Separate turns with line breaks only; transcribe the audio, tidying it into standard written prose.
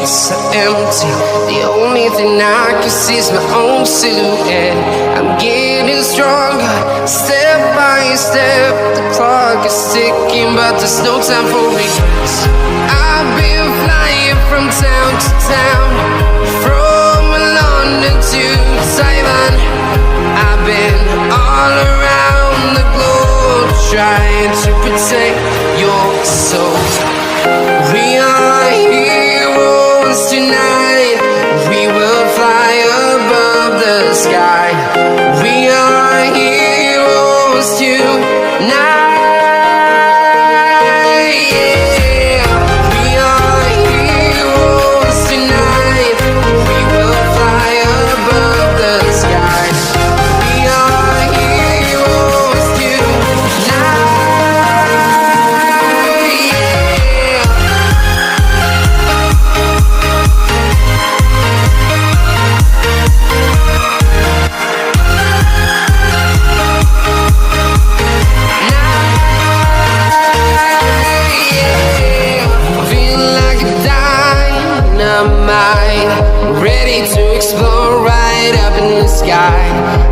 streets are empty. The only thing I can see is my own silhouette. I'm getting stronger, step by step. The clock is ticking, but there's no time for regrets. I've been flying from town to town, from London to Taiwan. I've been all around the globe, trying to protect your soul. We are heroes tonight. We will fly above the sky. We are heroes tonight. Yeah. We are heroes tonight. We will fly above the sky. We are heroes tonight. Ready to explore right up in the sky.